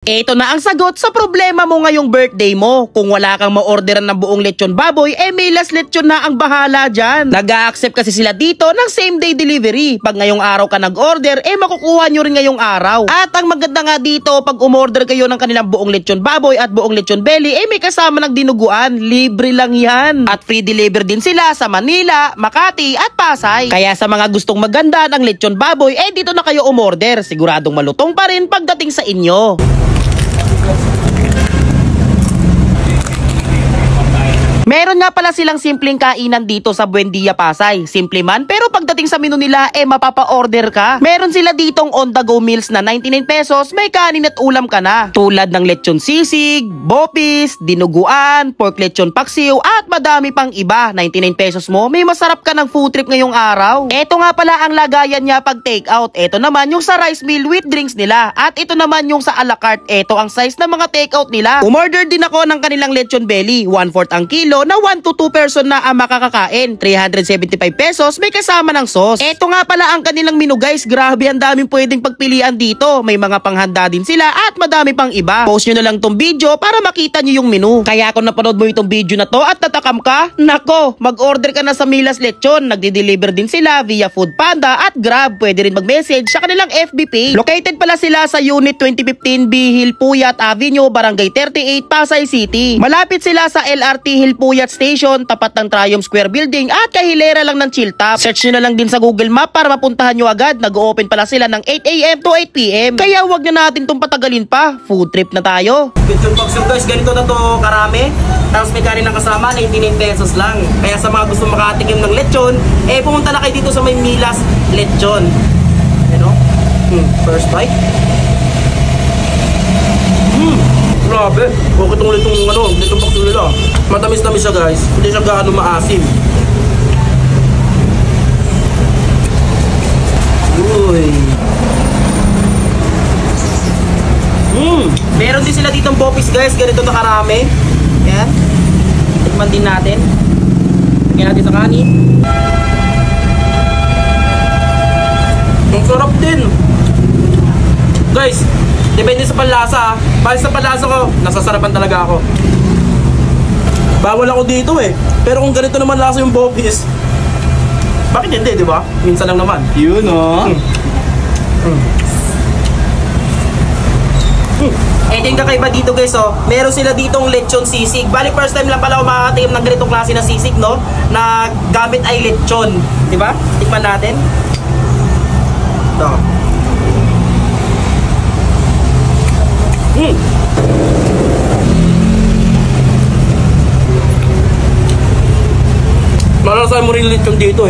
Ito na ang sagot sa problema mo ngayong birthday mo. Kung wala kang ma-orderan ng buong lechon baboy, may last lechon na ang bahala dyan. Nag-a-accept kasi sila dito ng same day delivery. Pag ngayong araw ka nag-order, makukuha nyo rin ngayong araw. At ang maganda nga dito, pag umorder kayo ng kanilang buong lechon baboy at buong lechon belly, may kasama ng dinuguan. Libre lang yan. At free deliver din sila sa Manila, Makati at Pasay. Kaya sa mga gustong maganda ng lechon baboy, dito na kayo umorder. Siguradong malutong pa rin pagdating sa inyo. Meron nga pala silang simpleng kainan dito sa Buendia, Pasay. Simple man, pero pagdating sa menu nila, mapapa-order ka. Meron sila ditong on-the-go meals na 99 pesos, may kanin at ulam ka na. Tulad ng lechon sisig, bopis, dinuguan, pork lechon paksiw, at madami pang iba. 99 pesos mo, may masarap ka ng food trip ngayong araw. Ito nga pala ang lagayan niya pag take out. Ito naman yung sa rice meal with drinks nila. At ito naman yung sa a la carte. Ito ang size ng mga take out nila. Umorder din ako ng kanilang lechon belly, 1/4 ang kilo, na 1 to 2 person na ang makakakain. 375 pesos, may kasama ng sauce. Ito nga pala ang kanilang menu guys. Grabe, ang daming pwedeng pagpilian dito. May mga panghanda din sila at madami pang iba. Post nyo na lang tong video para makita nyo yung menu. Kaya kung napanood mo itong video na to at tatakam ka, nako, mag-order ka na sa Milas Lechon. Nagde-deliver din sila via Food Panda at Grab. Pwede rin mag-message sa kanilang FB page. Located pala sila sa Unit 2015 B Hill Puyat Avenue, Barangay 38, Pasay City. Malapit sila sa LRT Hill Puyat Station, tapat ng Triumph Square Building at kahilera lang ng Chilltop. Search nyo na lang din sa Google Map para mapuntahan nyo agad. Nag-open pala sila ng 8 AM to 8 PM. Kaya wag na natin tong patagalin pa. Food trip na tayo. Lechon paksiw guys, ganito na to karami. Tapos may kanin ng kasama, 99 pesos lang. Kaya sa mga gusto makatikim ng lechon, pumunta na kayo dito sa may Milas Lechon. Ano? First bite. Grabe, bakit ulit itong litong paksiw nila? Matamis-tamis siya guys, hindi siya gaano maasim. Uy. Meron din sila ditong bopis guys, ganito na karami. Yan. Tikman din natin. Lagyan natin sa kanin. Ang sarap din. Guys, depende sa panlasa. Bali sa panlasa ko, nasasarapan talaga ako. Bawal ako dito Pero kung ganito naman lasa yung bopis, bakit hindi, di ba? Minsan lang naman. Yun Ito yung kakaiba dito guys meron sila ditong lechon sisig. Bali first time lang pala ako makakatikim ng ganitong klase na sisig na gamit ay lechon. Di ba? Tikman natin. Ito. Malalasahan mo rin lechon dito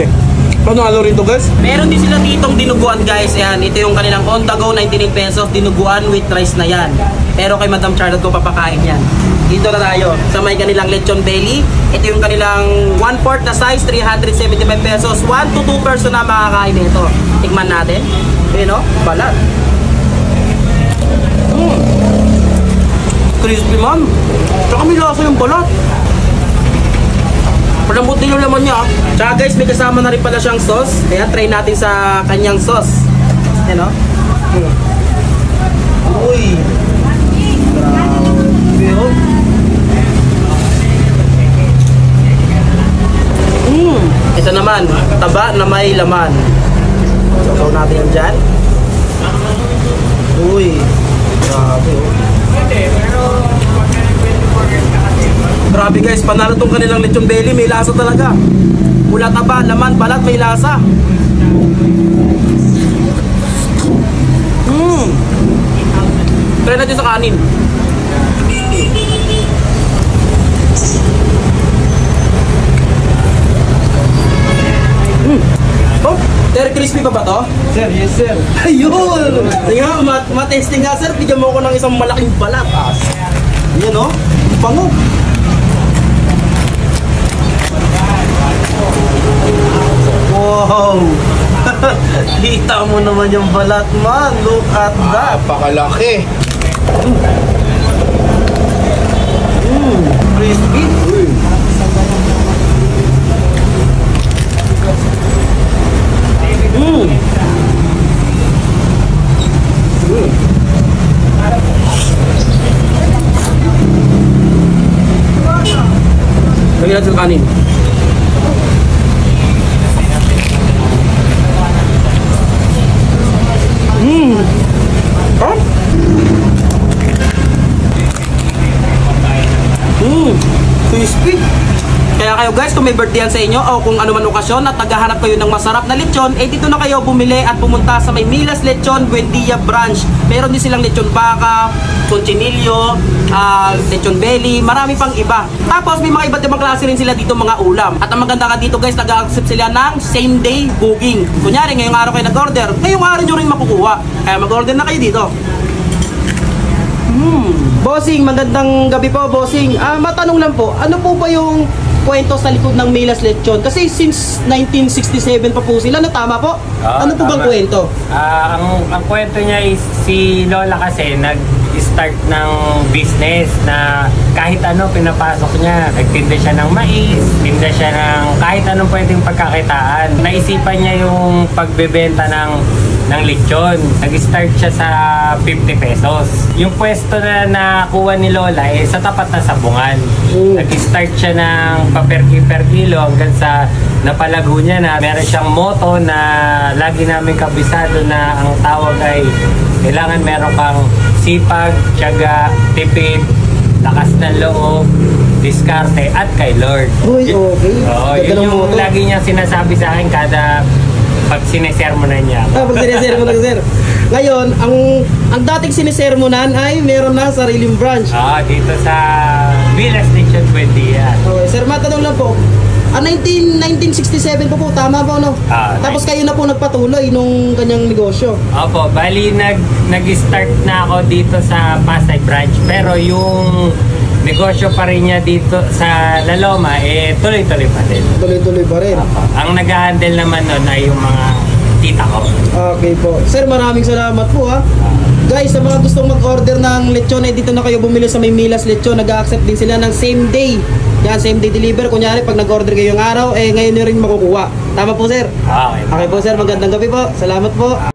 Panalo rin to guys. Meron din sila ditong dinuguan guys. Ayan, ito yung kanilang on the go 99 pesos dinuguan with rice na yan. Pero kay Madam Charlotte ko papakain yan. Dito na tayo sa may kanilang lechon belly. Ito yung kanilang 1/4 na size, 375 pesos. 1 to 2 person na makakain nito. Tikman natin. Balat. Crispy man. Tsaka may lasa yung balat. Palambot din yung laman niya. Tsaka guys, may kasama na rin pala siyang sauce. Kaya try natin sa kanyang sauce. Uy. Grabe Ito naman, taba na may laman. Sasaw natin yan dyan. Uy. Grabe Grabe guys, panalo tong kanilang lechon belly, may lasa talaga. Mula taba, laman, balat, may lasa. Try natin sa kanin. Very crispy pa ba to? Sir, yes sir. Ayun! Sige nga, matesting nga sir, bigyan mo ko ng isang malaking balat. Yan bango. Wow! Kita mo naman yung balat man. Look at that. Napakalaki. Crispy. kanin. Oh? Crispy. Kaya kayo guys, kung may birthday sa inyo o kung ano man okasyon at naghahanap kayo ng masarap na lechon, eh dito na kayo bumili at pumunta sa may Milas Lechon Buendia branch. Meron din silang lechon baka, conchinillo, lechon belly, marami pang iba. Tapos may mga iba't ibang klase rin sila dito mga ulam. At ang maganda ka dito guys, nag-accept sila ng same day booking. Kunyari ngayong araw kayo nag-order, ngayong araw nyo rin makukuha. Kaya mag-order na kayo dito. Bossing, magandang gabi po, bossing. Matanong lang po, ano po ba yung kwento sa likod ng Milas Lechon? Kasi since 1967 pa po sila, tama po? Ano po bang kwento? Ang kwento niya is si Lola kasi nag-start ng business na kahit ano pinapasok niya. Nagtinda siya ng mais, tinda siya ng kahit anong pwedeng pagkakitaan. Naisipan niya yung pagbebenta ng lechon. Nag-start siya sa 50 pesos. Yung pwesto na nakuha ni Lola sa tapat na sabungan. Nag-start siya ng per kilo hanggang sa napalago niya na meron siyang motto na lagi namin kabisado na ang tawag ay kailangan meron kang sipag, tiyaga, tipid, lakas ng loob, diskarte at kay Lord. Uy, okay. Yun yung lagi niya sinasabi sa akin kada pag sinesermonan niya. Pag sinesermonan, sir. Ngayon, ang dating sinesermonan ay meron na sariling branch. Dito sa Milas Lechon Buendia. Okay, sir, matanong lang po. 1967 po, tama po, no? Tapos kayo na po nagpatuloy nung kanyang negosyo. Opo, bali nag-start na ako dito sa Pasay branch. Pero yung negosyo pa rin niya dito sa La Loma, tuloy-tuloy pa rin. Tuloy-tuloy pa rin. Ang nag-handle naman nun ay yung mga tita ko. Okay po. Sir, maraming salamat po, ha. Guys, sa mga gustong mag-order ng lechon, dito na kayo bumili sa may Milas Lechon. Nag-accept din sila ng same day. Yan, same day deliver. Kunyari, pag nag-order kayo ng araw, ngayon nyo rin makukuha. Tama po, sir? Okay. Okay po, sir. Magandang gabi po. Salamat po.